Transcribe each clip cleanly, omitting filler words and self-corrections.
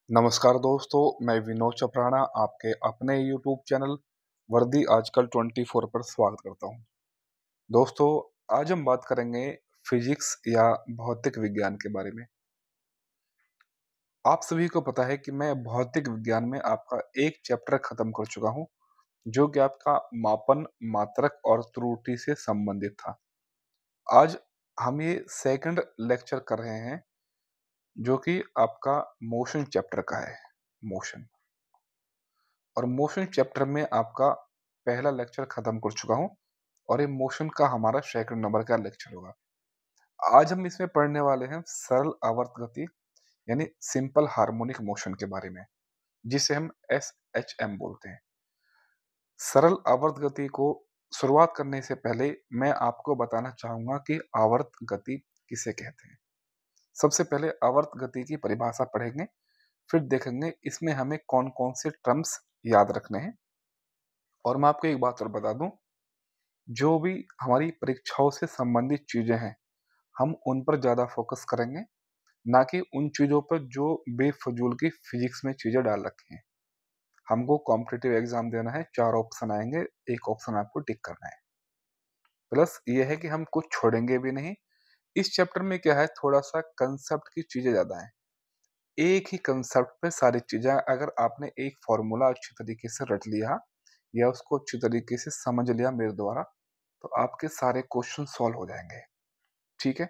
नमस्कार दोस्तों, मैं विनोद चपराना आपके अपने यूट्यूब चैनल वर्दी आजकल 24 पर स्वागत करता हूं। दोस्तों, आज हम बात करेंगे फिजिक्स या भौतिक विज्ञान के बारे में। आप सभी को पता है कि मैं भौतिक विज्ञान में आपका एक चैप्टर खत्म कर चुका हूं, जो कि आपका मापन, मात्रक और त्रुटि से संबंधित था। आज हम ये सेकंड लेक्चर कर रहे हैं, जो कि आपका मोशन चैप्टर का है। मोशन और मोशन चैप्टर में आपका पहला लेक्चर खत्म कर चुका हूं और ये मोशन का हमारा सेकंड नंबर का लेक्चर होगा। आज हम इसमें पढ़ने वाले हैं सरल आवर्त गति यानी सिंपल हार्मोनिक मोशन के बारे में, जिसे हम SHM बोलते हैं। सरल आवर्त गति को शुरुआत करने से पहले मैं आपको बताना चाहूंगा कि आवर्त गति किसे कहते हैं। सबसे पहले आवर्त गति की परिभाषा पढ़ेंगे, फिर देखेंगे इसमें हमें कौन कौन से टर्म्स याद रखने हैं। और मैं आपको एक बात और बता दूं, जो भी हमारी परीक्षाओं से संबंधित चीजें हैं, हम उन पर ज्यादा फोकस करेंगे, ना कि उन चीजों पर जो बेफजूल की फिजिक्स में चीजें डाल रखी हैं। हमको कॉम्पिटिटिव एग्जाम देना है, 4 ऑप्शन आएंगे, एक ऑप्शन आपको टिक करना है। प्लस ये है कि हम कुछ छोड़ेंगे भी नहीं। इस चैप्टर में क्या है, थोड़ा सा कंसेप्ट की चीजें ज्यादा है। एक ही कंसेप्ट पे सारी चीजें, अगर आपने एक फॉर्मूला अच्छी तरीके से रट लिया या उसको अच्छी तरीके से समझ लिया मेरे द्वारा, तो आपके सारे क्वेश्चन सॉल्व हो जाएंगे। ठीक है,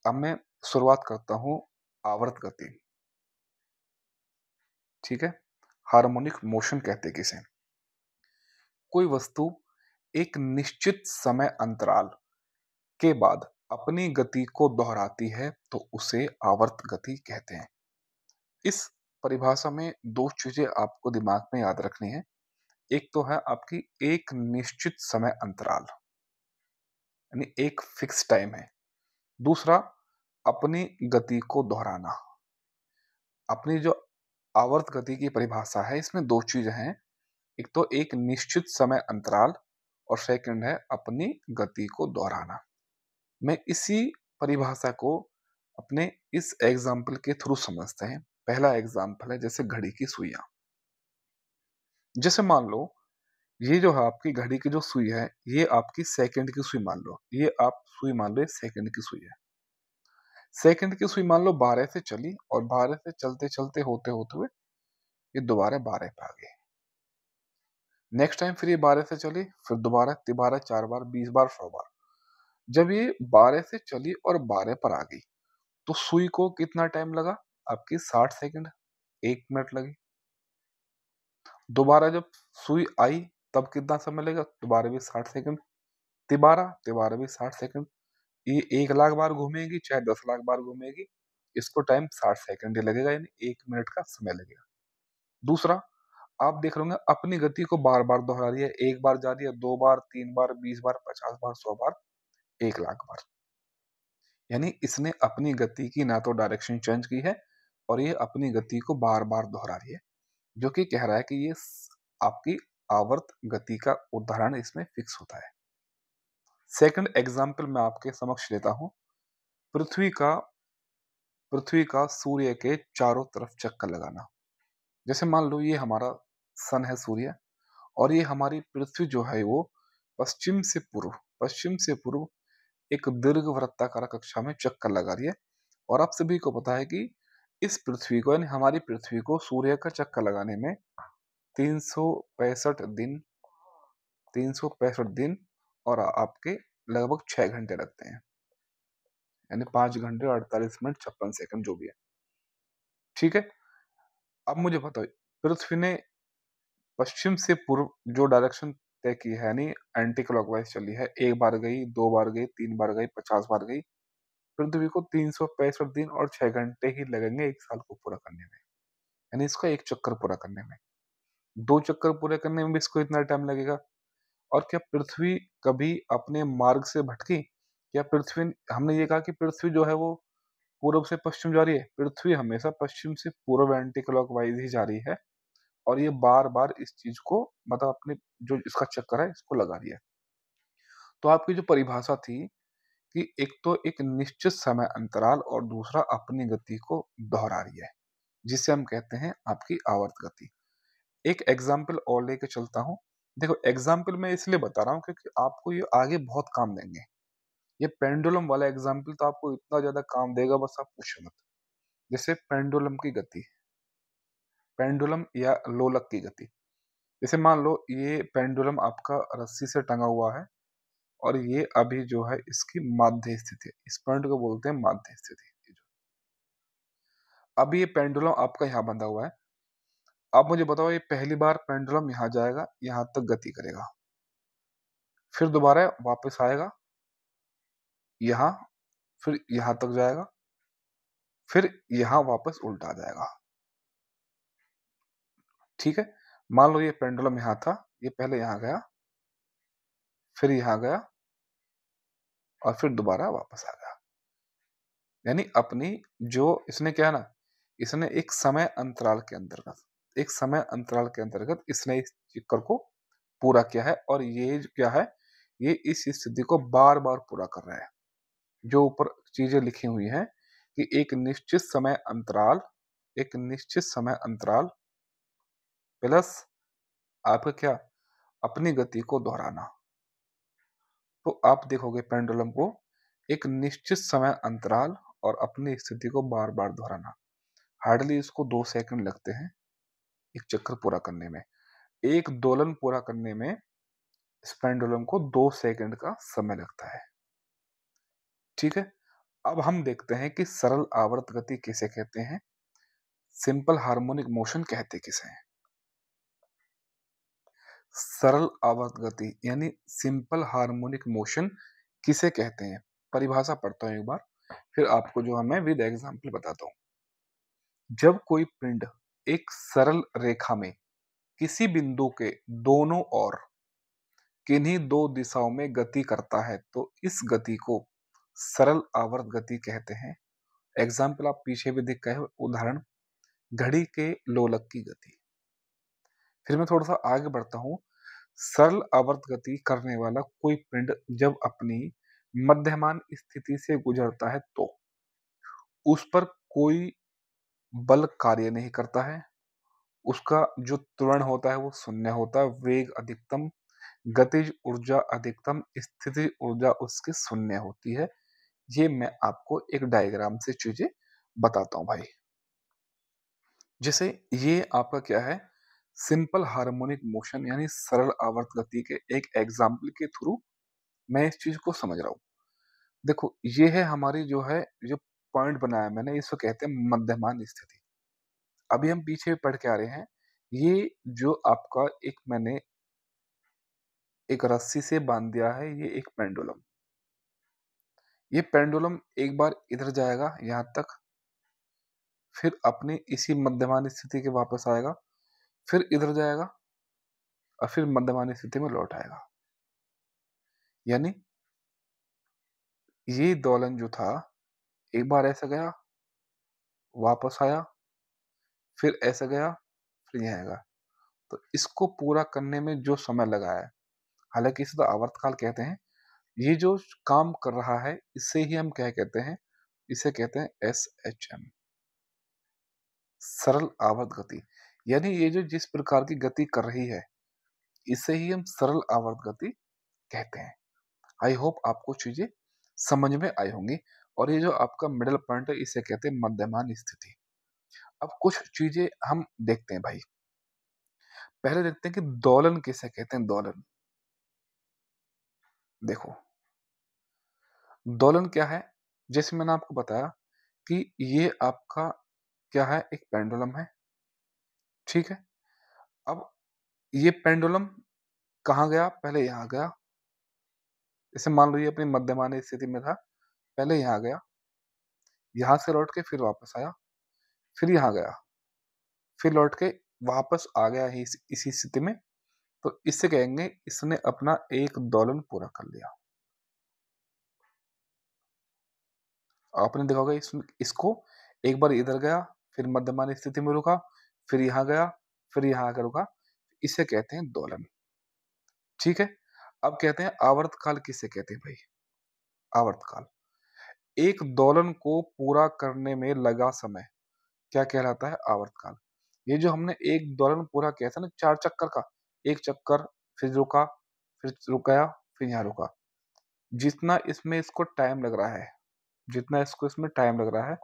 अब मैं शुरुआत करता हूं आवर्त गति। ठीक है, हार्मोनिक मोशन कहते हैं किसे। कोई वस्तु एक निश्चित समय अंतराल के बाद अपनी गति को दोहराती है तो उसे आवर्त गति कहते हैं। इस परिभाषा में दो चीजें आपको दिमाग में याद रखनी है। एक तो है आपकी एक निश्चित समय अंतराल, यानी एक फिक्स टाइम है। दूसरा, अपनी गति को दोहराना। अपनी जो आवर्त गति की परिभाषा है, इसमें दो चीजें हैं। एक तो एक निश्चित समय अंतराल और सेकंड है अपनी गति को दोहराना। मैं इसी परिभाषा को अपने इस एग्जाम्पल के थ्रू समझते हैं। पहला एग्जाम्पल है जैसे घड़ी की सुइयां। जैसे मान लो, ये जो है आपकी घड़ी की जो सुई है, ये आपकी सेकंड की सुई मान लो। ये आप सुई मान लो, ये सेकंड की सुई है। सेकंड की सुई मान लो 12 से चली और 12 से चलते चलते होते होते हुए ये दोबारा 12 पे आ गई। नेक्स्ट टाइम फिर ये 12 से चली, फिर दोबारा 12, 4 बार, 20 बार, 100 बार। जब ये 12 से चली और 12 पर आ गई, तो सुई को कितना टाइम लगा? आपकी 60 सेकंड, 1 मिनट लगी। दोबारा जब सुई आई, तब कितना समय लगेगा? दोबारा भी 60 सेकंड। तिबारा तिबारा भी 60 सेकंड। ये 1 लाख बार घूमेगी चाहे 10 लाख बार घूमेगी, इसको टाइम 60 सेकंड ही लगेगा, यानी 1 मिनट का समय लगेगा। दूसरा, आप देख रहे होंगे अपनी गति को बार बार दोहरा रही है। एक बार जा रही है, 2 बार, 3 बार, 20 बार, 50 बार, 100 बार, 1 लाख बार। यानी इसने अपनी गति की ना तो डायरेक्शन चेंज की है और ये अपनी गति को बार बार दोहरा रही है, जो कि कह रहा है कि ये आपकी आवर्त गति का उदाहरण इसमें फिक्स होता है। सेकंड एग्जाम्पल मैं आपके समक्ष लेता हूं। पृथ्वी का पृथ्वी का सूर्य के चारों तरफ चक्कर लगाना। जैसे मान लो ये हमारा सन है, सूर्य, और ये हमारी पृथ्वी जो है वो पश्चिम से पूर्व एक दीर्घ वृत्ताकार कक्षा में चक्कर लगा रही है। और आप सभी को पता है कि इस पृथ्वी को, यानी हमारी पृथ्वी को सूर्य का चक्कर लगाने में 365 दिन 365 दिन और आपके लगभग 6 घंटे लगते हैं, यानी 5 घंटे 48 मिनट 56 सेकंड जो भी है। ठीक है, अब मुझे बताओ, पृथ्वी ने पश्चिम से पूर्व जो डायरेक्शन तय की है, यानी एंटी क्लॉकवाइज चली है, 1 बार गई, 2 बार गई, 3 बार गई, 50 बार गई। पृथ्वी को 365 दिन और 6 घंटे ही लगेंगे एक साल को पूरा करने में, यानी इसका एक चक्कर पूरा करने में। 2 चक्कर पूरे करने में भी इसको इतना टाइम लगेगा। और क्या पृथ्वी कभी अपने मार्ग से भटकी? या पृथ्वी, हमने ये कहा कि पृथ्वी जो है वो पूर्व से पश्चिम जा रही है। पृथ्वी हमेशा पश्चिम से पूर्व एंटी क्लॉकवाइज ही जा रही है और ये बार बार इस चीज को, मतलब अपने जो इसका चक्कर है इसको लगा रही है। तो आपकी जो परिभाषा थी कि एक तो एक निश्चित समय अंतराल और दूसरा अपनी गति को दोहरा रही है। जिसे हम कहते हैं आपकी आवर्त गति। एक एग्जाम्पल और लेके चलता हूँ। देखो, एग्जाम्पल मैं इसलिए बता रहा हूँ क्योंकि आपको ये आगे बहुत काम देंगे। ये पेंडुलम वाला एग्जाम्पल तो आपको इतना ज्यादा काम देगा, बस आप पूछो मत। जैसे पेंडुलम की गति, पेंडुलम या लोलक की गति। जैसे मान लो ये पेंडुलम आपका रस्सी से टंगा हुआ है और ये अभी जो है इसकी माध्य स्थिति, इस पॉइंट को बोलते हैं माध्य स्थिति। अभी ये पेंडुलम आपका यहाँ बंधा हुआ है। आप मुझे बताओ, ये पहली बार पेंडुलम यहाँ जाएगा, यहाँ तक गति करेगा, फिर दोबारा वापस आएगा यहाँ, फिर यहाँ तक जाएगा, फिर यहाँ वापस उल्टा आ जाएगा। ठीक है, मान लो ये पेंडुलम यहाँ था, ये पहले यहाँ गया, फिर यहाँ गया और फिर दोबारा वापस आ गया। यानी अपनी जो इसने क्या है ना, इसने एक समय अंतराल के अंतर्गत, एक समय अंतराल के अंतर्गत इसने इस चक्कर को पूरा किया है। और ये जो क्या है, ये इस स्थिति को बार बार पूरा कर रहा है। जो ऊपर चीजें लिखी हुई हैं कि एक निश्चित समय अंतराल, एक निश्चित समय अंतराल प्लस आपका क्या, अपनी गति को दोहराना। तो आप देखोगे पेंडुलम को एक निश्चित समय अंतराल और अपनी स्थिति को बार बार दोहराना। हार्डली इसको 2 सेकंड लगते हैं एक चक्कर पूरा करने में। एक दोलन पूरा करने में इस पेंडुलम को 2 सेकंड का समय लगता है। ठीक है, अब हम देखते हैं कि सरल आवर्त गति किसे कहते हैं, सिंपल हार्मोनिक मोशन कहते किसे हैं। सरल आवर्त गति यानी सिंपल हार्मोनिक मोशन किसे कहते हैं, परिभाषा पढ़ता हूं एक बार, फिर आपको जो है मैं विद एग्जांपल बताता हूं। जब कोई पिंड एक सरल रेखा में किसी बिंदु के दोनों ओर किन्हीं दो दिशाओं में गति करता है तो इस गति को सरल आवर्त गति कहते हैं। एग्जाम्पल आप पीछे भी दिख गए हो, उदाहरण घड़ी के लोलक की गति। फिर मैं थोड़ा सा आगे बढ़ता हूं। सरल आवर्त गति करने वाला कोई पिंड जब अपनी मध्यमान स्थिति से गुजरता है तो उस पर कोई बल कार्य नहीं करता है, उसका जो त्वरण होता है वो शून्य होता है, वेग अधिकतम, गतिज ऊर्जा अधिकतम, स्थितिज ऊर्जा उसकी शून्य होती है। ये मैं आपको एक डायग्राम से चीजें बताता हूं भाई। जैसे ये आपका क्या है, सिंपल हार्मोनिक मोशन यानी सरल आवर्त गति के एक एग्जाम्पल के थ्रू मैं इस चीज को समझ रहा हूँ। देखो, ये है हमारी जो है, जो पॉइंट बनाया मैंने, इसको कहते हैं मध्यमान स्थिति। अभी हम पीछे पढ़ के आ रहे हैं, ये जो आपका एक मैंने एक रस्सी से बांध दिया है, ये एक पेंडुलम। ये पेंडुलम एक बार इधर जाएगा यहाँ तक, फिर अपनी इसी मध्यमान स्थिति के वापस आएगा, फिर इधर जाएगा और फिर मध्यमान स्थिति में लौट आएगा। यानी ये दोलन जो था, एक बार ऐसा गया, वापस आया, फिर ऐसा गया, फिर यहाँ आएगा। तो इसको पूरा करने में जो समय लगा है, हालांकि इसे तो आवर्तकाल कहते हैं, ये जो काम कर रहा है इसे ही हम क्या कहते हैं, इसे कहते हैं SHM, सरल आवर्त गति। यानी ये जो जिस प्रकार की गति कर रही है इसे ही हम सरल आवर्त गति कहते हैं। आई होप आपको चीजें समझ में आई होंगी। और ये जो आपका मिडल पॉइंट है इसे कहते हैं मध्यमान स्थिति। अब कुछ चीजें हम देखते हैं भाई। पहले देखते हैं कि दोलन किसे कहते हैं, दोलन। देखो, दोलन क्या है, जैसे मैंने आपको बताया कि ये आपका क्या है, एक पेंडुलम है। ठीक है, अब ये पेंडुलम कहाँ गया, पहले यहाँ गया। जैसे मान लो ये अपनी मध्यमान स्थिति में था, पहले यहाँ गया, यहाँ से लौट के फिर वापस आया, फिर यहाँ गया, फिर लौट के वापस आ गया ही इसी स्थिति में। तो इससे कहेंगे इसने अपना एक दोलन पूरा कर लिया। आपने देखा होगा इसको एक बार इधर गया, फिर मध्यमान स्थिति में रुका, फिर यहाँ गया, फिर यहाँ आकर रुका, इसे कहते हैं दोलन। ठीक है, अब कहते हैं आवर्तकाल किसे कहते हैं भाई। आवर्तकाल एक दोलन को पूरा करने में लगा समय क्या कहलाता है? आवर्तकाल। ये जो हमने एक दोलन पूरा किया था ना 4 चक्कर का, 1 चक्कर, फिर रुका, फिर रुका, फिर यहाँ रुका। जितना इसमें इसको टाइम लग रहा है, जितना इसको इसमें टाइम लग रहा है,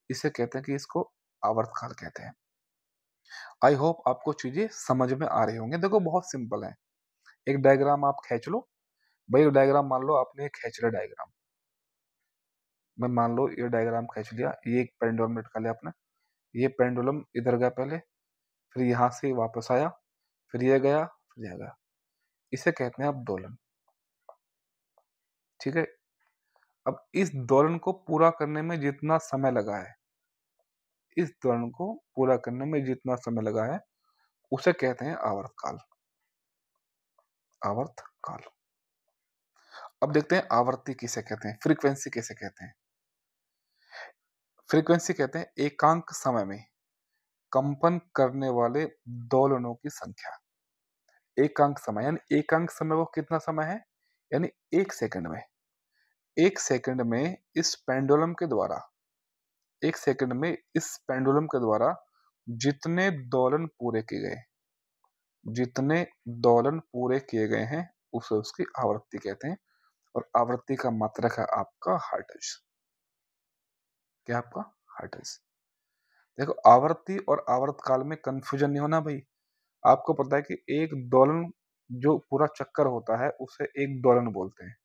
इसे कहते हैं कि इसको आवर्तकाल कहते हैं। आई होप आपको चीज़ें समझ में आ रही होंगी। देखो बहुत सिंपल है। एक डायग्राम आप खींच लो। भई डायग्राम मान लो आपने खींच लिया डायग्राम। मैं मान लो ये डायग्राम खींच लिया, ये एक पेंडुलम लटका लिया आपने। ये पेंडुलम इधर गया पहले, फिर यहाँ से वापस आया, फिर ये गया, फिर ये गया। इसे कहते हैं अब दोलन, ठीक है? अब इस दोलन को पूरा करने में जितना समय लगा है, इस दोलन को पूरा करने में जितना समय लगा है, उसे कहते हैं आवर्तकाल, आवर्तकाल। अब देखते हैं आवर्ती किसे कहते हैं, फ्रीक्वेंसी किसे कहते हैं? फ्रीक्वेंसी कहते हैं एकांक समय में कंपन करने वाले दोलनों की संख्या। एकांक समय यानी एकांक समय वो कितना समय है? यानी 1 सेकंड में। 1 सेकंड में इस पेंडुलम के द्वारा 1 सेकंड में इस पेंडुलम के द्वारा जितने दोलन पूरे किए गए, जितने दोलन पूरे किए गए हैं, उसे उसकी आवृत्ति कहते हैं और आवृत्ति का मात्रक है आपका हर्ट्ज। क्या आपका? हर्ट्ज। देखो आवर्ती और आवर्तकाल में कन्फ्यूजन नहीं होना भाई। आपको पता है कि एक दोलन जो पूरा चक्कर होता है उसे एक दोलन बोलते हैं।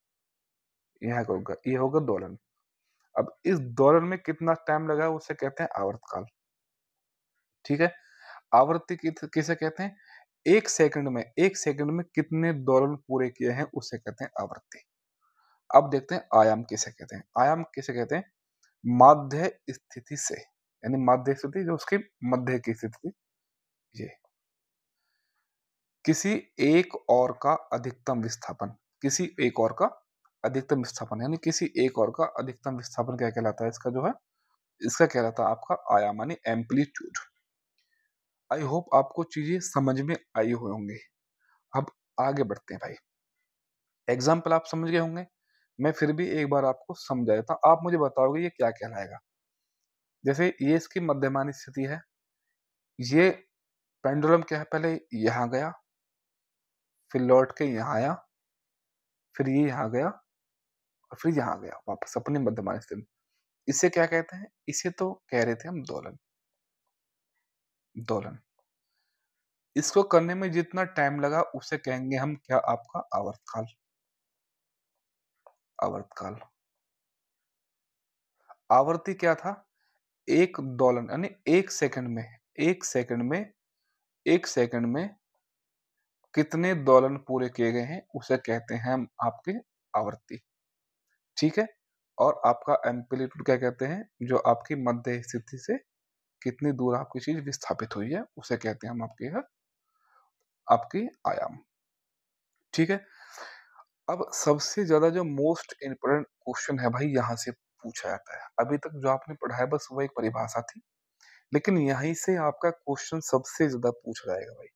ये होगा दोलन। अब इस दोलन में कितना टाइम लगा है उसे कहते हैं आवर्तकाल। ठीक है? आवृत्ति किसे कहते हैं? 1 सेकंड में कितने दोलन पूरे किए हैं उसे कहते हैं आवृत्ति। अब देखते हैं आयाम किसे कहते हैं? आयाम किसे कहते हैं? माध्य स्थिति से, यानी माध्य स्थिति जो उसकी मध्य की स्थिति, ये किसी एक और का अधिकतम विस्थापन, किसी एक और का अधिकतम विस्थापन यानी किसी एक और का अधिकतम विस्थापन क्या कहलाता है? इसका जो है, इसका कहलाता है आपका आयाम यानी एम्पलीट्यूड। आई होप आपको चीजें समझ में आई हुई होंगी। अब आगे बढ़ते हैं भाई। एग्जाम्पल आप समझ गए होंगे। मैं फिर भी एक बार आपको समझा देता हूं, आप मुझे बताओगे ये क्या कहलाएगा। जैसे ये इसकी मध्यमानी स्थिति है, ये पेंडुलम क्या है, पहले यहाँ गया, फिर लौट के यहाँ आया, फिर ये यहाँ गया और फिर यहाँ गया वापस अपनी मध्यमानी स्थिति में। इसे क्या कहते हैं? इसे तो कह रहे थे हम दोलन। दोलन। इसको करने में जितना टाइम लगा उसे कहेंगे हम क्या? आपका आवर्तकाल। आवर्तकाल। आवर्ती क्या था? एक दोलन यानी 1 सेकंड में 1 सेकंड में 1 सेकंड में कितने दोलन पूरे किए गए हैं उसे कहते हैं हम आपकी आवर्ती। ठीक है? और आपका एम्पलीट्यूड क्या कहते हैं? जो आपकी मध्य स्थिति से कितनी दूर आपकी चीज विस्थापित हुई है उसे कहते हैं हम आपके यहाँ आपकी आयाम। ठीक है? अब सबसे ज्यादा जो मोस्ट इम्पोर्टेंट क्वेश्चन है भाई यहाँ से पूछा जाता है। अभी तक जो आपने पढ़ा है बस वो एक परिभाषा थी, लेकिन यहीं से आपका क्वेश्चन सबसे ज्यादा पूछा जाएगा भाई।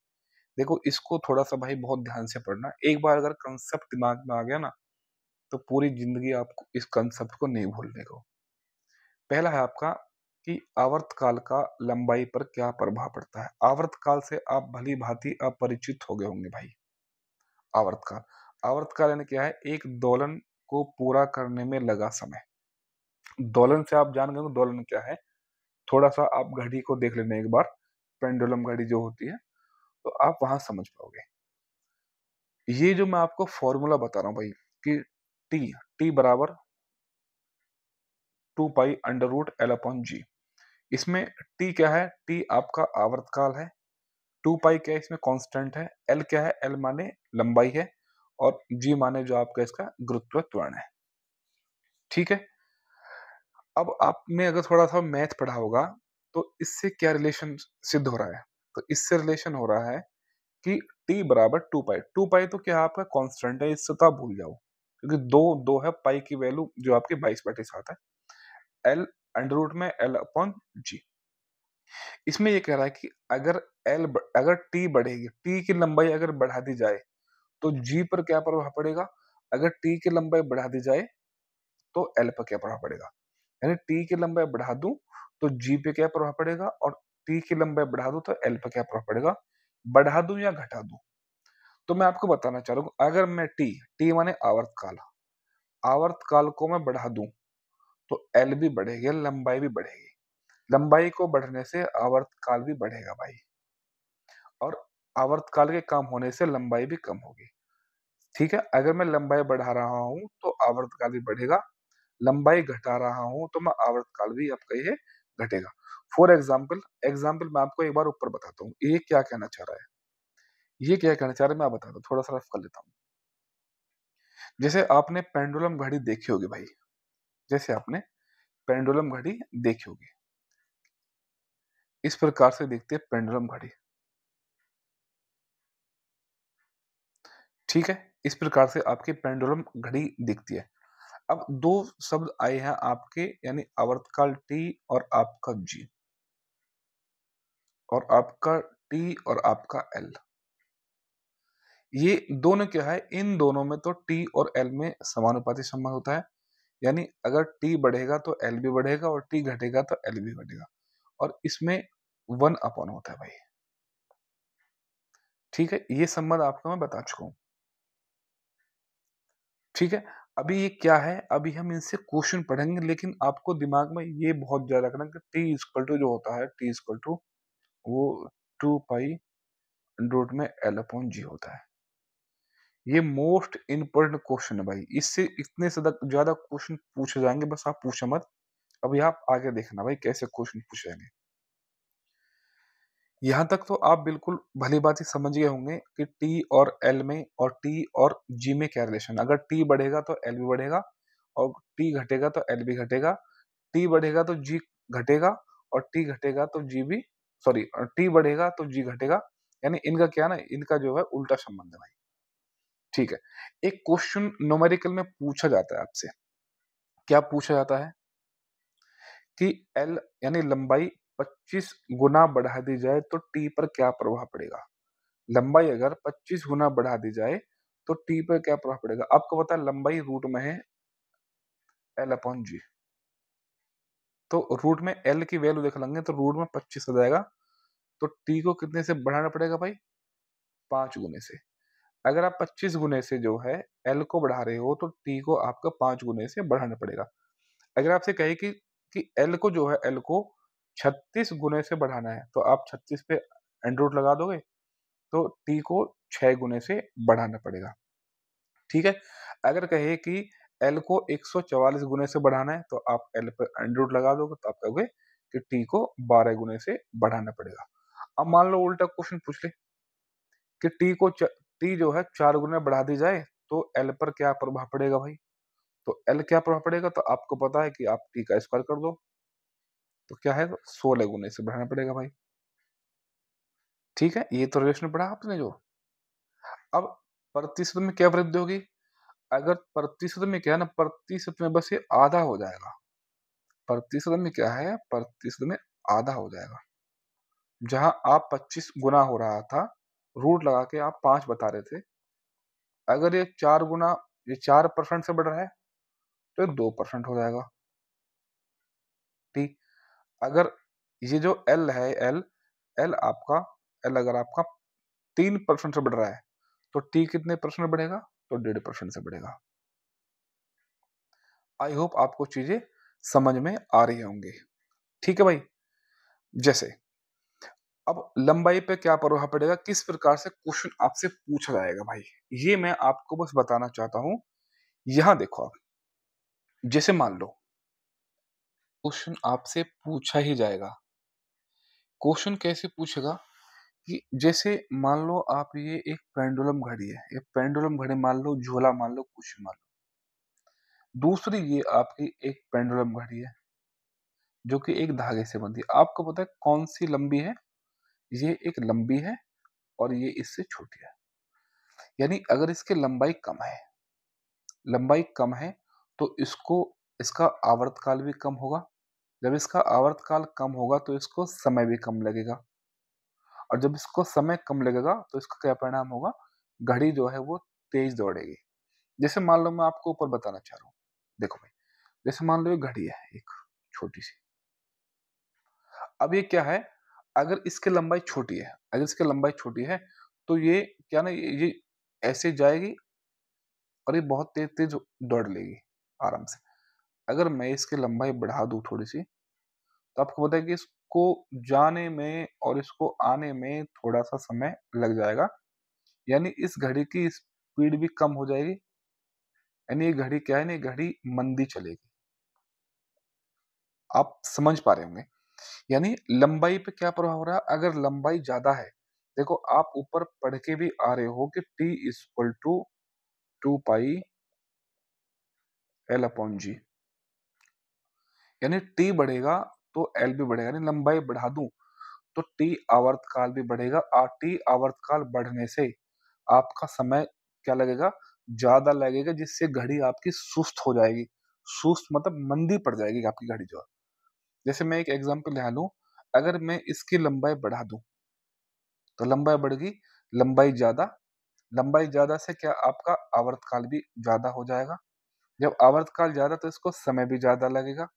देखो इसको थोड़ा सा भाई बहुत ध्यान से पढ़ना। एक बार अगर कंसेप्ट दिमाग में आ गया ना, तो पूरी जिंदगी आपको इस कंसेप्ट को नहीं भूलने को। पहला है आपका कि आवर्तकाल का लंबाई पर क्या प्रभाव पड़ता है। आवर्तकाल से आप भली भांति अपरिचित हो गए होंगे भाई। आवर्तकाल, आवर्तकाल यानी क्या है? एक दोलन को पूरा करने में लगा समय। दोलन से आप जान गए हो दोलन क्या है। थोड़ा सा आप घड़ी को देख लेना एक बार, पेंडुलम घड़ी जो होती है, तो आप वहां समझ पाओगे। ये जो मैं आपको फॉर्मूला बता रहा हूँ भाई कि टी टी बराबर 2 pi under root L upon G. इसमें टी क्या है? टी आपका आवर्तकाल है। 2 पाई क्या है? इसमें कांस्टेंट है। एल क्या है? एल माने लंबाई है और जी माने जो आपका इसका गुरुत्व त्वरण है। ठीक है? अब आपने अगर थोड़ा सा मैथ पढ़ा होगा तो इससे क्या रिलेशन सिद्ध हो रहा है? तो इससे रिलेशन हो रहा है कि टी बराबर 2 पाई। 2 पाई तो क्या है? आपका कांस्टेंट है, इससे तो आप भूल जाओ क्योंकि दो दो है, पाई की वैल्यू जो आपकी 22/7 है। एल अंडर रूट में एल अपॉन जी। इसमें ये कह रहा है कि अगर टी बढ़ेगी, टी की लंबाई अगर बढ़ा दी जाए तो जी पर क्या प्रभाव पड़ेगा? अगर टी की लंबाई बढ़ा दी जाए तो एल पर क्या प्रभाव पड़ेगा? यानी टी की लंबाई बढ़ा दूं तो जी पे क्या प्रभाव पड़ेगा, और टी की लंबाई बढ़ा दूँ तो एल पे क्या प्रभाव पड़ेगा, बढ़ा दूँ या घटा दूँ? तो मैं आपको बताना चाह रहा हूँ, अगर मैं टी माने आवर्तकाल, आवर्तकाल को मैं बढ़ा दूँ, तो एल भी बढ़ेगी, लंबाई भी बढ़ेगी। लंबाई को बढ़ने से आवर्तकाल भी बढ़ेगा भाई, और आवर्तकाल के कम होने से लंबाई भी कम होगी। ठीक है? अगर मैं लंबाई बढ़ा रहा हूँ, तो आवर्तकाल भी बढ़ेगा, लंबाई घटा रहा हूँ, तो मैं आवर्तकाल भी आपका ये घटेगा। फॉर एग्ज़ाम्पल मैं आपको एक बार ऊपर बताता हूँ, ये क्या कहना चाह रहा है? ये क्या कहना चाह रहा है मैं बताता हूँ, थोड़ा-सा रफ कर लेता हूँ। जैसे आपने पेंडुलम घड़ी देखी होगी भाई, जैसे आपने पेंडुलम घड़ी देखी होगी। इस प्रकार से दिखती है पेंडुलम घड़ी, ठीक है? इस प्रकार से आपकी पेंडुलम घड़ी दिखती है। अब 2 शब्द आए हैं आपके, यानी आवर्तकाल टी और आपका जी, और आपका टी और आपका एल। ये दोनों क्या है, इन दोनों में तो टी और एल में समानुपाती संबंध होता है। यानी अगर टी बढ़ेगा तो एल भी बढ़ेगा, और टी घटेगा तो एल भी घटेगा, और इसमें 1 अपॉन होता है भाई। ठीक है? ये संबंध आपको मैं बता चुका हूँ। ठीक है? अभी ये क्या है, अभी हम इनसे क्वेश्चन पढ़ेंगे, लेकिन आपको दिमाग में ये बहुत ज़्यादा रखना कि टी इक्वल टू जो होता है, टी इक्वल टू वो 2 पाई रूट में एल अपॉन जी होता है। ये मोस्ट इम्पोर्टेंट क्वेश्चन है भाई। इससे इतने से ज़्यादा क्वेश्चन पूछे जाएँगे, बस आप पूछो मत। अभी आप आगे देखना भाई कैसे क्वेश्चन पूछे जाएँगे। यहाँ तक तो आप बिल्कुल भली-भाँति समझ गए होंगे कि टी और एल में और टी और जी में क्या रिलेशन है। अगर टी बढ़ेगा तो एल भी बढ़ेगा, और टी घटेगा तो एल भी घटेगा। टी बढ़ेगा तो जी घटेगा, और टी घटेगा तो जी भी, सॉरी, टी बढ़ेगा तो जी घटेगा। यानी इनका क्या है ना, इनका जो है उल्टा संबंध है भाई। ठीक है। एक क्वेश्चन न्यूमेरिकल में पूछा जाता है आपसे। क्या पूछा जाता है कि एल यानी लंबाई 25 गुना बढ़ा दी जाए तो टी पर क्या प्रभाव पड़ेगा? लंबाई अगर 25 गुना बढ़ा दी जाए तो टी पर क्या प्रभाव पड़ेगा? आपको पता है लंबाई रूट में है एल अपॉन जी। तो रूट में एल की वैल्यू देख लेंगे तो रूट में 25 आ जाएगा। तो टी को कितने से बढ़ाना पड़ेगा भाई? 5 गुने से। अगर आप 25 गुने से जो है एल को बढ़ा रहे हो, तो टी को आपको 5 गुने से बढ़ाना पड़ेगा। अगर आपसे कहे कि एल को जो है, एल को 36 गुने से बढ़ाना है, तो आप 36 पे एंड रूट लगा दोगे, तो टी को 6 गुने से बढ़ाना पड़ेगा। ठीक है? अगर कहे कि एल को 144 गुने से बढ़ाना है, तो आप एल पे एंड रूट लगा दोगे, तो आप कहोगे कि टी को 12 गुने से बढ़ाना पड़ेगा। अब मान लो उल्टा क्वेश्चन पूछ ले कि टी जो है 4 गुना बढ़ा दी जाए, तो एल पर क्या प्रभाव पड़ेगा भाई? तो एल क्या प्रभाव पड़ेगा, तो आपको पता है कि आप टी का स्क्वायर कर दो, तो क्या है, 16 गुने से बढ़ाना पड़ेगा भाई। ठीक है? ये तो रिलेशन पढ़ा आपने जो। अब प्रतिशत में क्या वृद्धि होगी? अगर प्रतिशत में क्या है ना, प्रतिशत में बस ये आधा हो जाएगा। प्रतिशत में क्या है, प्रतिशत में आधा हो जाएगा। जहाँ आप 25 गुना हो रहा था, रूट लगा के आप 5 बता रहे थे। अगर ये 4 गुना, ये 4% से बढ़ रहा है, तो ये 2% हो जाएगा। ठीक? अगर ये जो एल है, एल आपका, एल अगर आपका 3% से बढ़ रहा है, तो टी कितने परसेंट बढ़ेगा? तो 1.5% से बढ़ेगा। आई होप आपको चीजें समझ में आ रही होंगी। ठीक है भाई? जैसे अब लंबाई पे क्या प्रभाव पड़ेगा, किस प्रकार से क्वेश्चन आपसे पूछा जाएगा भाई, ये मैं आपको बस बताना चाहता हूं। यहां देखो आप, जैसे मान लो क्वेश्चन आपसे पूछा ही जाएगा। क्वेश्चन कैसे पूछेगा कि जैसे मान लो आप, ये एक पेंडुलम घड़ी है, ये पेंडुलम घड़ी मान लो, झोला मान लो, कुछ मान लो। दूसरी ये आपकी एक पेंडुलम घड़ी है, जो कि एक धागे से बंधी है। आपको पता है कौन सी लंबी है? ये एक लंबी है, और ये इससे छोटी है। यानी अगर इसकी लंबाई कम है, तो इसका आवर्तकाल भी कम होगा। जब इसका आवर्तकाल कम होगा, तो इसको समय भी कम लगेगा, और जब इसको समय कम लगेगा, तो इसका क्या परिणाम होगा? घड़ी जो है वो तेज दौड़ेगी। जैसे मान लो मैं आपको ऊपर बताना चाह रहा हूँ। देखो भाई, जैसे मान लो ये घड़ी है एक छोटी सी, अब ये क्या है, अगर इसकी लंबाई छोटी है, तो ये क्या ना ये ऐसे जाएगी और ये बहुत तेज़-तेज़ दौड़ लेगी आराम से। अगर मैं इसकी लंबाई बढ़ा दूँ थोड़ी-सी, तो आपको पता है कि इसको जाने में और इसको आने में थोड़ा-सा समय लग जाएगा। यानी इस घड़ी की स्पीड भी कम हो जाएगी, यानी ये घड़ी क्या है ना, ये घड़ी मंदी चलेगी। आप समझ पा रहे होंगे। यानी लंबाई पे क्या प्रभाव हो रहा है, अगर लंबाई ज़्यादा है, देखो आप ऊपर पढ़ के भी आ रहे हो कि T is equal to 2 pi L upon G। यानी T बढ़ेगा तो L भी बढ़ेगा, यानी लंबाई बढ़ा दूँ तो T आवर्तकाल भी बढ़ेगा और T आवर्तकाल बढ़ने से आपका समय क्या लगेगा? ज़्यादा लगेगा, जिससे घड़ी आपकी सुस्त हो जाएगी। सुस्त मतलब मंदी पड़ जाएगी आपकी घड़ी जो है। जैसे मैं एक एग्ज़ाम्पल यहाँ लूँ, अगर मैं इसकी लंबाई बढ़ा दूँ, तो लंबाई बढ़ गई, लंबाई ज़्यादा, लंबाई ज़्यादा से क्या आपका आवर्तकाल भी ज़्यादा हो जाएगा। जब आवर्तकाल ज़्यादा तो इसको समय भी ज़्यादा लगेगा।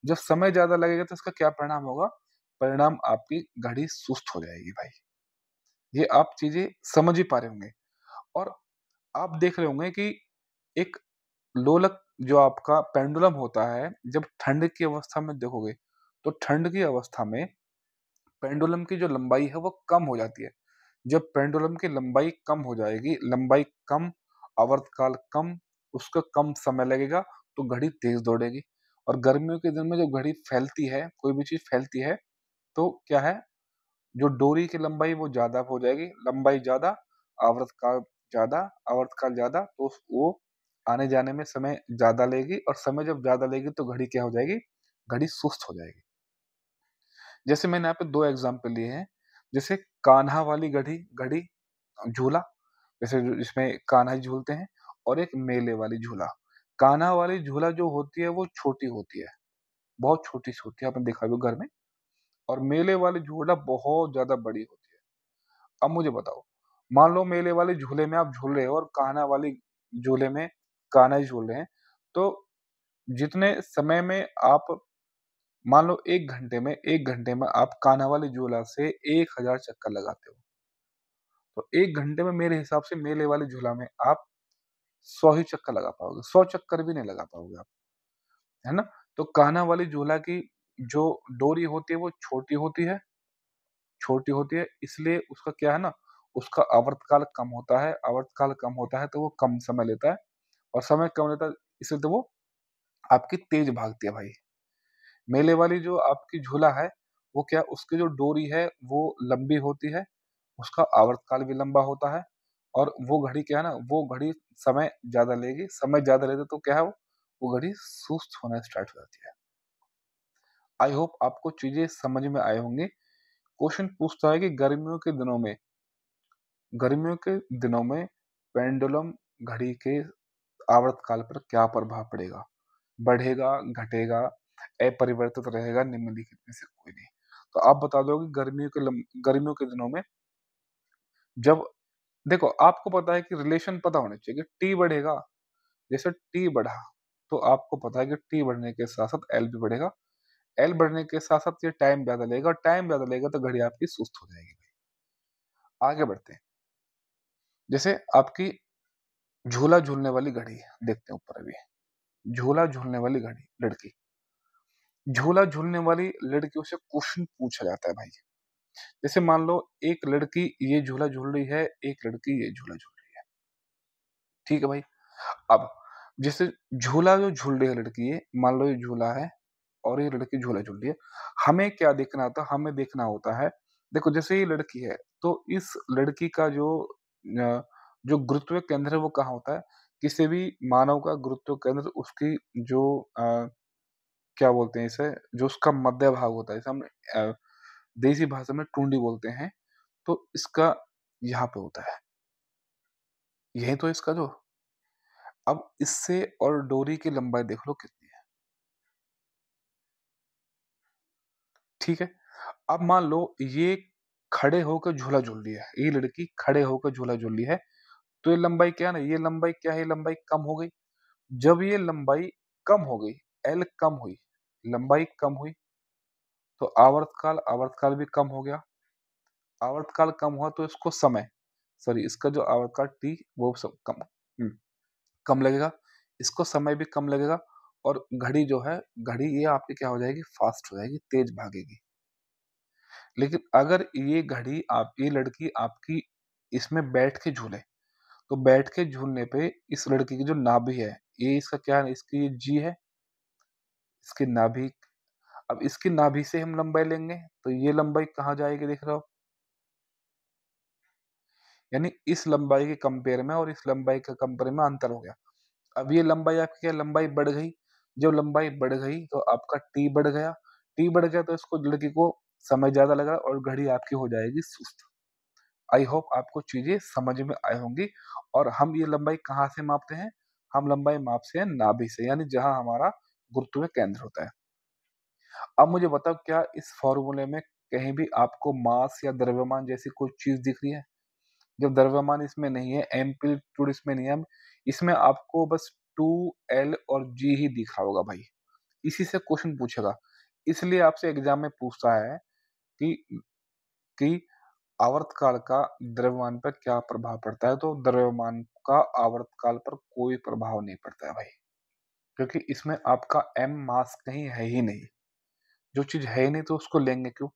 जब समय ज़्यादा लगेगा तो इसका क्या परिणाम होगा? परिणाम आपकी घड़ी सुस्त हो जाएगी भाई। ये आप चीज़ें समझ ही पा रहे होंगे और आप देख रहे होंगे कि एक लोलक जो आपका पेंडुलम होता है, जब ठंड की अवस्था में देखोगे, तो ठंड की अवस्था में पेंडुलम की जो लंबाई है वो कम हो जाती है। जब पेंडुलम की लंबाई कम हो जाएगी, लंबाई कम, आवर्तकाल कम, उसको कम समय लगेगा, तो घड़ी तेज़ दौड़ेगी और गर्मियों के दिन में जब घड़ी फैलती है, कोई भी चीज़ फैलती है, तो क्या है, जो डोरी की लंबाई वो ज़्यादा हो जाएगी, लंबाई ज़्यादा, आवर्तकाल ज़्यादा, आवर्तकाल ज़्यादा, तो वो आने-जाने में समय ज़्यादा लेगी और समय जब ज़्यादा लेगी तो घड़ी क्या हो जाएगी? घड़ी सुस्त हो जाएगी। जैसे मैंने यहाँ पे 2 एग्ज़ाम्पल लिए हैं, जैसे कान्हा वाली घड़ी घड़ी झूला, जैसे जो जिसमें कान्हा जी झूलते हैं और एक मेले वाली झूला। कान्हा वाली झूला जो होती है वो छोटी होती है, बहुत छोटी-सी होती है, आपने देखा होगा घर में और मेले वाली झूला बहुत ज़्यादा बड़ी होती है। अब मुझे बताओ, मान लो मेले वाले झूले में आप झूल रहे हो और कान्हा वाली झूले में कान्हा जी झूल रहे हैं, तो जितने समय में आप मान लो 1 घंटे में आप कान्हा वाली झूला से 1000 चक्कर लगाते हो, तो 1 घंटे में मेरे हिसाब से मेले वाली झूला में आप 100 ही चक्कर लगा पाओगे, 100 चक्कर भी नहीं लगा पाओगे आप, है ना? तो कान्हा वाली झूला की जो डोरी होती है वो छोटी होती है इसलिए उसका क्या है ना, उसका आवर्तकाल कम होता है, आवर्तकाल कम होता है तो वो कम समय लेता है और समय कम लेता है इसलिए तो वो आपकी तेज़ भागती है भाई। मेले वाली जो आपकी झूला है, वो क्या उसकी जो डोरी है वो लंबी होती है, उसका आवर्तकाल भी लंबा होता है और वो घड़ी क्या है ना, वो घड़ी समय ज़्यादा लेगी, समय ज़्यादा लेते तो क्या है वो घड़ी सुस्त होना स्टार्ट हो जाती है। आई होप आपको चीज़ें समझ में आए होंगे। क्वेश्चन पूछता है कि गर्मियों के दिनों में पेंडुलम घड़ी के आवर्तकाल पर क्या प्रभाव पड़ेगा? बढ़ेगा, घटेगा, अपरिवर्तित रहेगा, निम्नलिखित में से कोई नहीं। तो आप बता दो कि गर्मियों के दिनों में जब देखो आपको पता है कि रिलेशन पता होना चाहिए कि टी बढ़ेगा, जैसे टी बढ़ा, तो आपको पता है कि टी बढ़ने के साथ-साथ एल भी बढ़ेगा। एल बढ़ने के साथ-साथ ये टाइम ज़्यादा लेगा और टाइम ज़्यादा लेगा तो घड़ी आपकी सुस्त हो जाएगी भाई। आगे बढ़ते हैं। जैसे आपकी झूला झूलने वाली घड़ी है, देखते हैं ऊपर अभी। झूला झूलने वाली घड़ी लड़की। झूला झूलने वाली लड़कियों से क्वेश्चन पूछा जाता है भाई। जैसे मान लो एक लड़की ये झूला झूल रही है, एक लड़की ये झूला झूल रही है। ठीक है भाई? अब जैसे झूला जो झूल रही है लड़की ये, मान लो ये झूला है और ये लड़की झूला झूल रही है। हमें क्या देखना होता है? हमें देखना होता है देखो जैसे ये लड़की है, तो इस लड़की का जो गुरुत्व केंद्र है वो कहाँ होता है? किसी भी मानव का गुरुत्व केंद्र उसकी जो क्या बोलते हैं इसे? जो उसका मध्य भाग होता है, जैसे हम देसी भाषा में टुंडी बोलते हैं, तो इसका यहाँ पे होता है। यही तो इसका जो अब इससे और डोरी की लंबाई देख लो कितनी है, ठीक है? अब मान लो ये खड़े होकर झूला झूल रही है, ये लड़की खड़े होकर झूला झूल रही है, तो ये लंबाई क्या है ना, ये लंबाई क्या है, ये लंबाई कम हो गई। जब ये लंबाई कम हो गई, एल कम हुई, लंबाई कम हुई, तो आवर्तकाल भी कम हो गया। आवर्तकाल कम हुआ तो इसको समय सॉरी इसका जो आवर्तकाल टी वो सब हुँ, कम लगेगा। इसको समय भी कम लगेगा और घड़ी जो है, घड़ी ये आपकी क्या हो जाएगी, फ़ास्ट हो जाएगी, तेज़ भागेगी। लेकिन अगर ये लड़की आपकी इसमें बैठ के झूले, तो बैठ के झूलने पे इस लड़की की जो नाभि है, ये इसका क्या है, इसकी ये जी है, इसकी नाभि। अब इसकी नाभि से हम लंबाई लेंगे, तो ये लंबाई कहाँ जाएगी देख रहे हो? यानी इस लंबाई के कंपेयर में और इस लंबाई के कंपेयर में अंतर हो गया। अब ये लंबाई आपकी क्या लंबाई बढ़ गई। जब लंबाई बढ़ गई तो आपका टी बढ़ गया। टी बढ़ गया तो इसको लड़की को समय ज़्यादा लगा और घड़ी आपकी हो जाएगी सुस्त। आई होप आपको चीज़ें समझ में आई होंगी। और हम ये लंबाई कहाँ से मापते हैं? हम लंबाई मापते हैं नाभि से, यानी जहाँ हमारा गुरुत्वीय केंद्र होता है। अब मुझे बताओ, क्या इस फ़ॉर्मूले में कहीं भी आपको मास या द्रव्यमान जैसी कोई चीज़ दिख रही है? जब द्रव्यमान इसमें नहीं है, एम्पलीट्यूड इसमें नहीं है, इसमें आपको बस 2L और G ही दिखा होगा भाई। इसी से क्वेश्चन पूछेगा। इसलिए आपसे एग्ज़ाम में पूछता है कि कि आवर्तकाल का द्रव्यमान पर क्या प्रभाव पड़ता है? तो द्रव्यमान का आवर्तकाल पर कोई प्रभाव नहीं पड़ता है भाई। क्योंकि इसमें आपका m मास कहीं है ही नहीं। जो चीज़ है ही नहीं तो उसको लेंगे क्यों?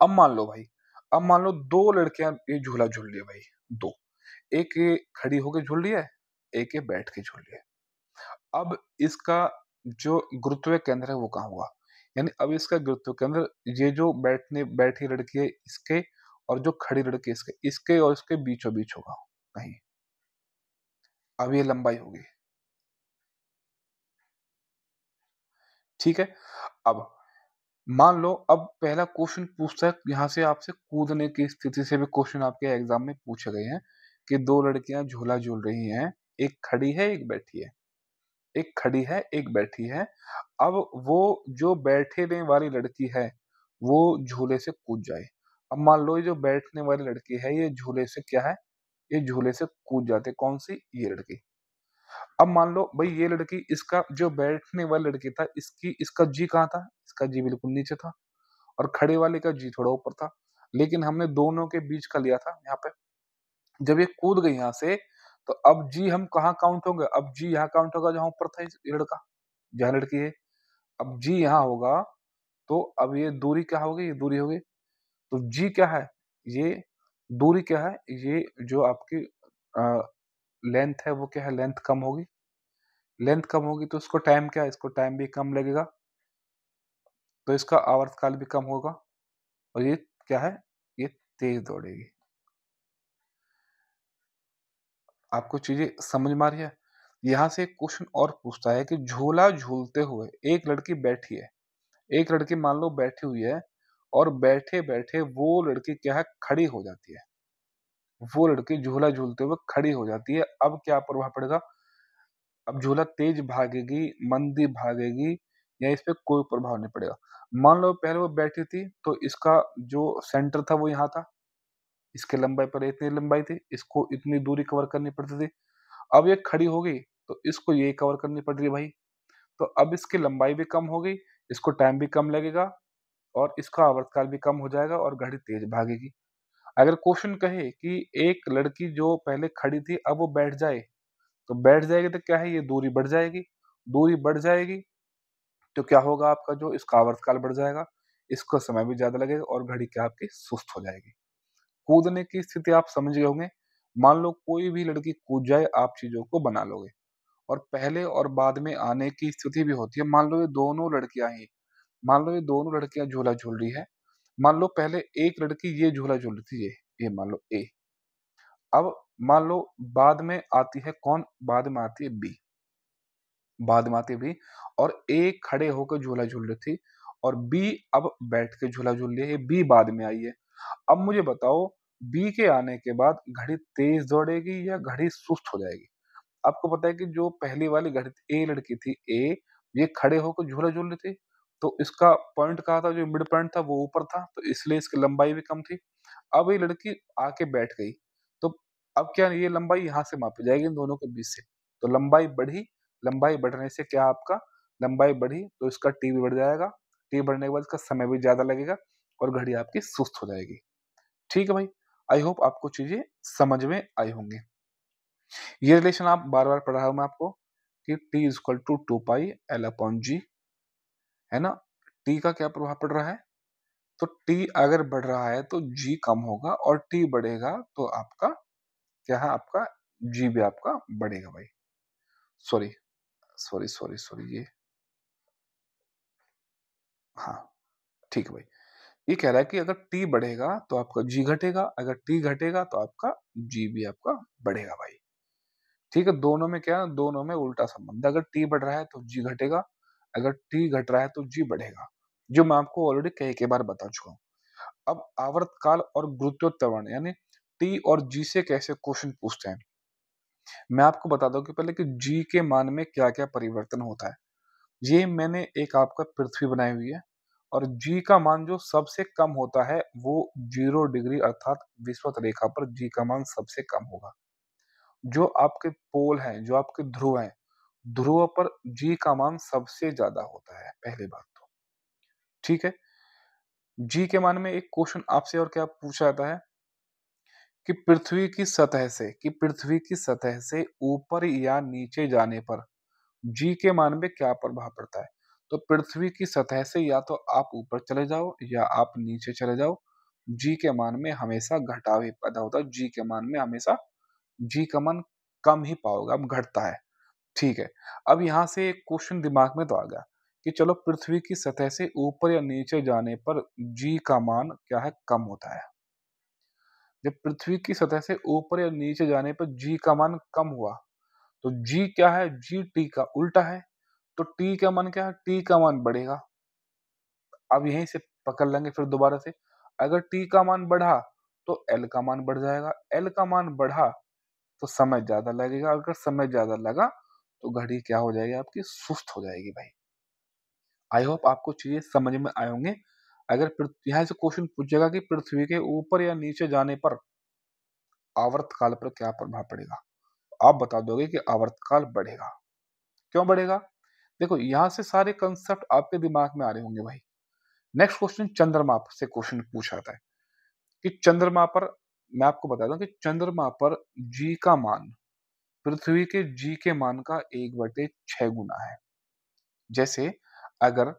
अब मान लो भाई, अब मान लो 2 लड़कियाँ ये झूला झूल रही है भाई, 2। एक ये खड़ी होके झूल रही है, एक ये बैठ के झूल रही है। अब इसका जो गुरुत्वीय केंद्र है वो कहाँ होगा? यानी अब इसका गुरुत्वीय केंद्र, ये जो बैठी लड़की है इसके और जो खड़ी लड़की है इसके और इसके बीचों-बीच होगा कहीं। अब ये लंबाई होगी, ठीक है? अब मान लो, अब पहला क्वेश्चन पूछता है यहाँ से आपसे कूदने की स्थिति से भी क्वेश्चन आपके एग्ज़ाम में पूछे गए हैं कि 2 लड़कियाँ झूला झूल रही हैं, एक खड़ी है, एक बैठी है। एक खड़ी है, एक बैठी है। अब वो जो बैठने वाली लड़की है, वो झूले से कूद जाए। अब मान लो ये जो बैठने वाली लड़की है, ये झूले से क्या है? ये झूले से कूद जाती है। कौन-सी? ये लड़की। अब मान लो भई ये लड़की, इसका जो बैठने वाली लड़की था, इसका जी कहाँ था? इसका जी बिल्कुल नीचे था और खड़े वाले का जी थोड़ा ऊपर था। लेकिन हमने दोनों के बीच का लिया था यहाँ पे। जब ये कूद गई यहाँ से, तो अब जी हम कहाँ काउंट होंगे? अब जी यहाँ काउंट होगा जहाँ ऊपर था ये लड़का, जहाँ लड़की है। अब जी यहाँ होगा, तो अब ये दूरी क्या होगी? ये दूरी होगी। तो जी क्या है? ये दूरी क्या है? ये जो आपकी अ, लेंथ है वो क्या है? लेंथ कम होगी। लेंथ कम होगी तो इसको टाइम क्या है? इसको टाइम भी कम लगेगा, तो इसका आवर्तकाल भी कम होगा और ये क्या है? ये तेज़ दौड़ेगी। आपको चीज़ें समझ में आ रही है? यहाँ से एक क्वेश्चन और पूछता है कि झूला झूलते हुए एक लड़की बैठी है। एक लड़की मान लो बैठी हुई है और बैठे-बैठे वो लड़की क्या है? खड़ी हो जाती है। वो लड़की झूला झूलते हुए खड़ी हो जाती है। अब क्या प्रभाव पड़ेगा? अब झूला तेज भागेगी, मंदी भागेगी या इस पे कोई प्रभाव नहीं पड़ेगा। मान लो पहले वो बैठी थी तो इसका जो सेंटर था वो यहाँ था। इसकी लंबाई पर इतनी लंबाई थी, इसको इतनी दूरी कवर करनी पड़ती थी। अब ये खड़ी हो गई तो इसको ये कवर करनी पड़ रही है भाई। तो अब इसकी लंबाई भी कम हो गई, इसको टाइम भी कम लगेगा और इसका आवर्तकाल भी कम हो जाएगा और घड़ी तेज भागेगी। अगर क्वेश्चन कहे कि एक लड़की जो पहले खड़ी थी अब वो बैठ जाए, तो बैठ जाएगी तो क्या है, ये दूरी बढ़ जाएगी। दूरी बढ़ जाएगी तो क्या होगा, आपका जो इसका आवर्तकाल बढ़ जाएगा, इसको समय भी ज़्यादा लगेगा और घड़ी क्या आपकी सुस्त हो जाएगी। कूदने की स्थिति आप समझ गए होंगे। मान लो कोई भी लड़की कूद जाए, आप चीज़ों को बना लोगे। और पहले और बाद में आने की स्थिति भी होती है। मान लो ये दोनों लड़कियाँ ही मान लो ये दोनों लड़कियाँ झूला झूल रही हैं। मान लो पहले एक लड़की ये झूला झूल रही थी, ये मान लो ए। अब मान लो बाद में आती है कौन? बाद में आती है बी। बाद में आती है बी और ए खड़े होकर झूला झूल रही थी और बी अब बैठ के झूला झूल रही है। ये बी बाद में आई है। अब मुझे बताओ, बी के आने के बाद घड़ी तेज दौड़ेगी या घड़ी सुस्त हो जाएगी? आपको पता है कि जो पहली वाली ए लड़की थी ए, ये खड़े होकर झूला झूल रही थी, तो इसका पॉइंट कहाँ था? जो मिड पॉइंट था वो ऊपर था, तो इसलिए इसकी लंबाई भी कम थी। अब ये लड़की आके बैठ गई, तो अब क्या ये लंबाई यहाँ से मापी जाएगी इन दोनों के बीच से। तो लंबाई बढ़ी, लंबाई बढ़ने से क्या आपका लंबाई बढ़ी तो इसका टी भी बढ़ जाएगा, टी बढ़ने के बाद इसका समय भी ज़्यादा लगेगा और घड़ी आपकी सुस्त हो जाएगी। ठीक है भाई, आई होप आपको चीज़ें समझ में आई होंगी। ये रिलेशन आप बार-बार पढ़ा हूँ मैं आपको कि T is equal to 2 pi L upon G, है ना? T का क्या प्रभाव पड़ रहा है? तो T अगर बढ़ रहा है तो G कम होगा और T बढ़ेगा तो आपका क्या है, आपका G भी आपका बढ़ेगा भाई। सॉरी, सॉरी ये हाँ, ठीक है भाई। ये कह रहा है कि अगर T बढ़ेगा तो आपका G घटेगा, अगर T घटेगा तो आपका G भी आपका बढ़ेगा भाई। ठीक है, दोनों में क्या है, दोनों में उल्टा संबंध है। अगर T बढ़ रहा है तो G घटेगा, अगर T घट रहा है तो G बढ़ेगा, जो मैं आपको ऑलरेडी कई बार बता चुका हूँ। अब आवर्तकाल और गुरुत्वाकर्षण यानी T और G से कैसे क्वेश्चन पूछते हैं, मैं आपको बता दूं कि पहले कि G के मान में क्या-क्या परिवर्तन होता है। ये मैंने एक आपका पृथ्वी बनाई हुई है और G का मान जो सबसे कम होता है वो 0 डिग्री अर्थात विषुवत रेखा पर G का मान सबसे कम होगा। जो आपके पोल हैं, जो आपके ध्रुव हैं, ध्रुव पर G का मान सबसे ज्यादा होता है, पहली बात तो। ठीक है, G के मान में एक क्वेश्चन आपसे और क्या पूछा जाता है कि पृथ्वी की सतह से ऊपर या नीचे जाने पर G के मान में क्या प्रभाव पड़ता है। तो पृथ्वी की सतह से या तो आप ऊपर चले जाओ या आप नीचे चले जाओ, G के मान में हमेशा घटाव ही पैदा होता है। G के मान में हमेशा G का मान कम ही पाओगे, अब घटता है। ठीक है, अब यहाँ से एक क्वेश्चन दिमाग में तो आ गया कि चलो पृथ्वी की सतह से ऊपर या नीचे जाने पर G का मान क्या है, कम होता है। जब पृथ्वी की सतह से ऊपर या नीचे जाने पर G का मान कम हुआ, तो G क्या है, G T का उल्टा है। तो T का मान क्या है, T का मान बढ़ेगा। अब यहीं से पकड़ लेंगे फिर दोबारा से, अगर T का मान बढ़ा तो L का मान बढ़ जाएगा, L का मान बढ़ा तो समय ज्यादा लगेगा, अगर समय ज्यादा लगा तो घड़ी क्या हो जाएगी, आपकी सुस्त हो जाएगी भाई। आई होप आपको चीजें समझ में आए होंगे। अगर यहाँ से क्वेश्चन पूछेगा कि पृथ्वी के ऊपर या नीचे जाने पर आवर्तकाल पर क्या प्रभाव पड़ेगा, तो आप बता दोगे कि आवर्तकाल बढ़ेगा। क्यों बढ़ेगा? देखो यहाँ से सारे कंसेप्ट आपके दिमाग में आ रहे होंगे भाई। नेक्स्ट क्वेश्चन चंद्रमा से क्वेश्चन पूछा जाता है कि चंद्रमा पर, मैं आपको बता दूं कि चंद्रमा पर G का मान पृथ्वी के G के मान का 1/6 गुना है। जैसे अगर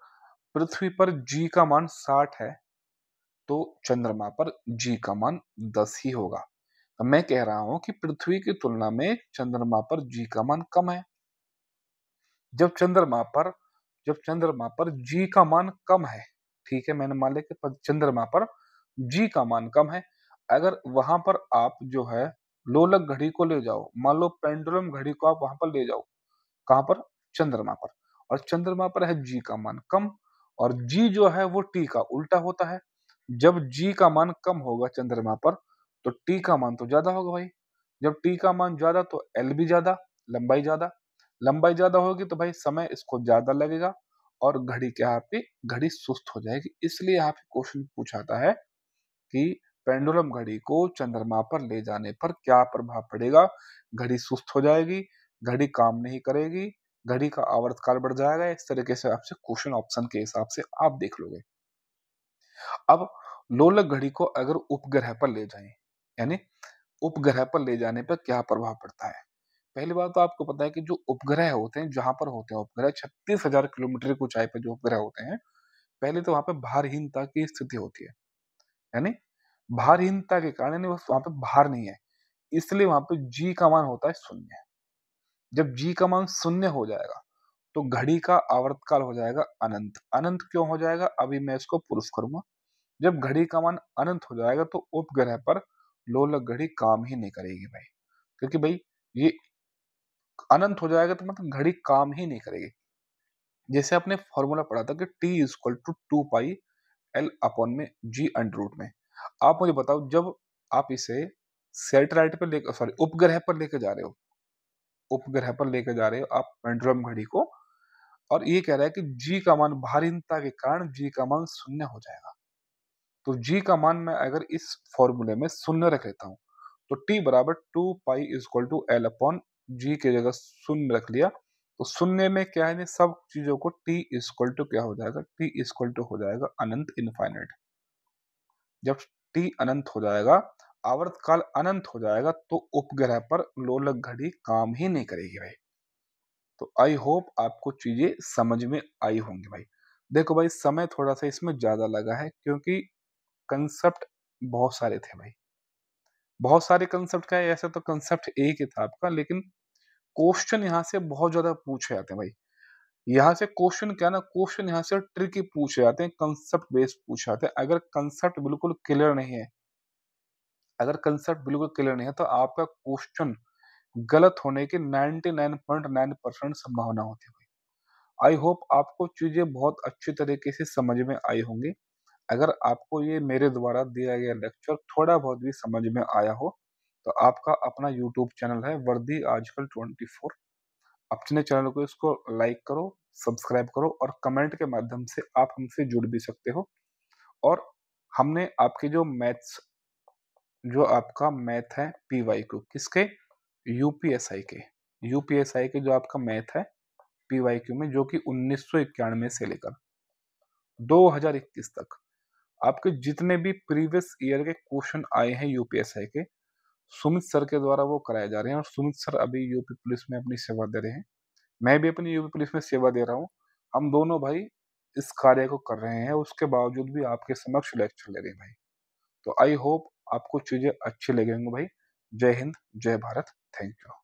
पृथ्वी पर G का मान 60 है तो चंद्रमा पर G का मान 10 ही होगा। तो मैं कह रहा हूं कि पृथ्वी की तुलना में चंद्रमा पर G का मान कम है। जब चंद्रमा पर जब चंद्रमा पर G का मान कम है, ठीक है, मैंने मान लिया कि चंद्रमा पर G का मान कम है, अगर वहां पर आप जो है लोलक घड़ी को ले जाओ, मान लो पेंडुलम घड़ी को आप वहां पर ले जाओ, कहां पर, चंद्रमा पर, और चंद्रमा पर है G का मान कम और G जो है वो T का उल्टा होता है। जब G का मान कम होगा चंद्रमा पर तो T का मान तो ज्यादा होगा भाई। जब T का मान ज्यादा तो L भी ज्यादा, लंबाई ज्यादा, लंबाई ज्यादा होगी तो भाई समय इसको ज्यादा लगेगा और घड़ी क्या है, आपकी घड़ी सुस्त हो जाएगी। इसलिए यहाँ पे क्वेश्चन पूछाता है कि पेंडुलम घड़ी को चंद्रमा पर ले जाने पर क्या प्रभाव पड़ेगा। घड़ी सुस्त हो जाएगी, घड़ी काम नहीं करेगी, घड़ी का आवर्तकाल बढ़ जाएगा। इस तरीके से आपसे क्वेश्चन ऑप्शन के हिसाब से आप देख लोगे। अब लोलक घड़ी को अगर उपग्रह पर ले जाएं, यानी उपग्रह पर ले जाने पर क्या प्रभाव पड़ता है। पहली बात तो आपको पता है कि जो उपग्रह होते हैं, जहां पर होते हैं उपग्रह 36,000 किलोमीटर की ऊंचाई पर जो उपग्रह होते हैं, पहले तो वहां पे भारहीनता की स्थिति होती है, यानी भारहीनता के कारण, यानी वहां पे भार नहीं है, इसलिए वहां पे जी का मान होता है शून्य। जब जी का मान शून्य हो जाएगा तो घड़ी का आवर्तकाल हो जाएगा अनंत। अनंत क्यों हो जाएगा, अभी मैं इसको प्रूफ करूंगा। जब घड़ी का मान अनंत हो जाएगा तो उपग्रह पर लोलक घड़ी काम ही नहीं करेगी भाई, क्योंकि भाई ये अनंत हो जाएगा तो मतलब घड़ी काम ही नहीं करेगी। जैसे आपने फॉर्मूला पढ़ा था कि T is equal to 2 pi L upon में जी अंडर रूट में। आप मुझे बताओ, जब आप इसे सैटेलाइट पर लेकर, सॉरी, उपग्रह पर लेकर जा रहे हो, उपग्रह पर लेकर जा रहे हो आप पेंडुलम घड़ी को, और ये कह रहा है कि जी का मान भारिता के कारण जी का मान शून्य हो जाएगा। तो जी का मान मैं अगर इस फॉर्मूले में शून्य रख लेता हूं तो टी बराबर 2 pi is equal to L upon G की जगह शून्य रख लिया तो सुनने में क्या है, सब चीज़ों को टी इक्वल टू क्या हो जाएगा, टी इक्वल टू हो जाएगा अनंत, इनफाइनाइट। जब टी अनंत हो जाएगा, आवर्तकाल अनंत हो जाएगा, तो उपग्रह पर लोलक घड़ी काम ही नहीं करेगी भाई। तो आई होप आपको चीज़ें समझ में आई होंगी भाई। देखो भाई, समय थोड़ा-सा इसमें ज़्यादा लगा है क्योंकि कांसेप्ट बहुत सारे थे भाई। बहुत सारे कांसेप्ट क्या है, ऐसा तो कांसेप्ट एक ही था आपका, लेकिन क्वेश्चन यहाँ से बहुत ज़्यादा पूछे जाते हैं भाई। यहाँ से क्वेश्चन क्या है ना, क्वेश्चन यहाँ से ट्रिकी पूछे जाते हैं, कांसेप्ट बेस्ड पूछे जाते हैं। अगर कांसेप्ट बिल्कुल क्लियर नहीं है, अगर कांसेप्ट बिल्कुल क्लियर नहीं है, तो आपका क्वेश्चन गलत होने की 99.9% संभावना होती है भाई। आई होप आपको चीज़ें बहुत अच्छी तरीके से समझ में आई होंगी। अगर आपको ये मेरे द्वारा दिया गया लेक्चर थोड़ा बहुत भी समझ में आया हो, तो आपका अपना यूट्यूब चैनल है वर्दी आजकल 24। अपने चैनल को इसको लाइक करो, सब्सक्राइब करो और कमेंट के माध्यम से आप हमसे जुड़ भी सकते हो। और हमने आपके जो आपका मैथ है पीवाईक्यू किसके, यूपीएसआई के, यूपीएसआई के जो आपका मैथ है पीवाईक्यू में, जो कि 1991 से लेकर 2021 तक आपके जितने भी प्रीवियस ईयर के क्वेश्चन आए हैं यूपीएसआई के, सुमित सर के द्वारा वो कराए जा रहे हैं। और सुमित सर अभी यूपी पुलिस में अपनी सेवा दे रहे हैं, मैं भी अपनी यूपी पुलिस में सेवा दे रहा हूँ। हम दोनों भाई इस कार्य को कर रहे हैं, उसके बावजूद भी आपके समक्ष लेक्चर ले रहे हैं भाई। तो आई होप आपको चीज़ें अच्छी लगेंगी भाई। जय हिंद, जय भारत, थैंक यू।